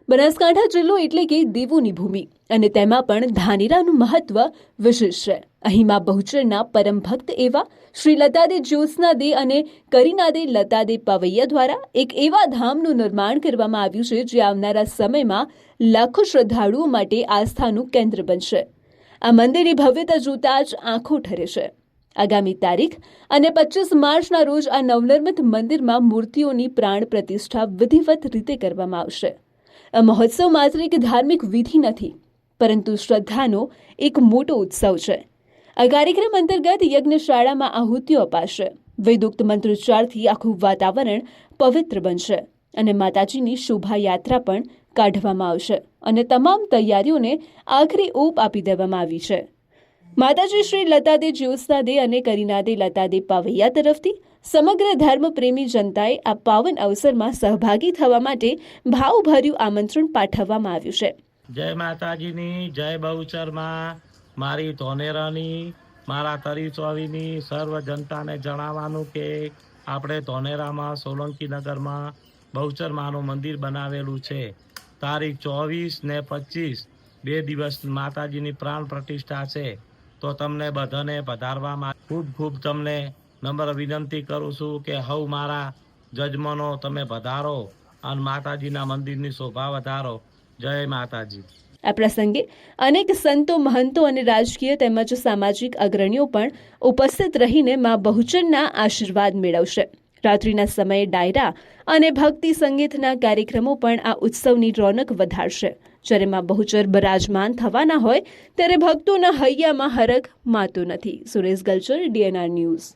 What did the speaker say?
બનાસકાંઠા જિલ્લો એટલે કે દેવોની ભૂમિ અને તેમાં પણ ધાનેરાનું મહત્વ વિશેષ છે. અહીં માં બહુચરના પરમ ભક્ત એવા શ્રી લતાદે જ્યોત્સનાદે અને કરીનાદે લતાદે પવૈયા દ્વારા એક એવા ધામનું નિર્માણ કરવામાં આવ્યું છે જે આવનારા સમયમાં લાખો શ્રદ્ધાળુઓ માટે આસ્થાનું કેન્દ્ર બનશે. આ મંદિરની ભવ્યતા જોતા જ આંખો ઠરે છે. આગામી તારીખ અને 25 માર્ચના રોજ આ નવનિર્મિત મંદિરમાં મૂર્તિઓની પ્રાણ પ્રતિષ્ઠા વિધિવત રીતે કરવામાં આવશે. આ મહોત્સવ માત્ર એક ધાર્મિક વિધિ નથી, પરંતુ શ્રદ્ધાનો એક મોટો ઉત્સવ છે. આ કાર્યક્રમ અંતર્ગત યજ્ઞશાળામાં આહુતિઓ અપાશે, વેદોક્ત મંત્રોચ્ચારથી આખું વાતાવરણ પવિત્ર બનશે અને માતાજીની શોભાયાત્રા પણ કાઢવામાં આવશે અને તમામ તૈયારીઓને આખરી ઓપ આપી દેવામાં આવી છે. માતાજી શ્રી લતાદે જ્યોત્સનાદે અને કરીનાદે લતાદે પવૈયા તરફથી સમગ્ર ધર્મપ્રેમી જનતાએ આ પાવન અવસરમાં સહભાગી થવા માટે ભાવભર્યું આમંત્રણ પાઠવવામાં આવ્યું છે. જય માતાજીની જય બહુચરમાં મારી ધોનેરાની મારા તરીચોવીની સર્વ જનતાને જણાવવાનું કે આપણે ધોનેરામાં સોલંકી નગરમાં બહુચર માનું મંદિર બનાવેલું છે. તારીખ 24 ને 25 2 દિવસ માતાજીની પ્રાણ પ્રતિષ્ઠા છે. તો તમને બધાને પધારવામાં ખૂબ ખૂબ તમને નમ્ર વિનંતી કરું છું કે હવ મારા જજમાનો તમે પધારો અને માતાજીના મંદિરની શોભા વધારો. જય માતાજી. આ પ્રસંગે અનેક સંતો, મહંતો અને રાજકીય તેમજ સામાજિક અગ્રણીઓ પણ ઉપસ્થિત રહીને મા બહુચરના આશીર્વાદ મેળવશે. રાત્રિના સમયે ડાયરા અને ભક્તિ સંગીતના કાર્યક્રમો પણ આ ઉત્સવની રોનક વધારશે. જ્યારે મા બહુચર બિરાજમાન થવાના હોય ત્યારે ભક્તોના હૈયામાં હરખ માતો નથી. Suresh Galchar, DNR news.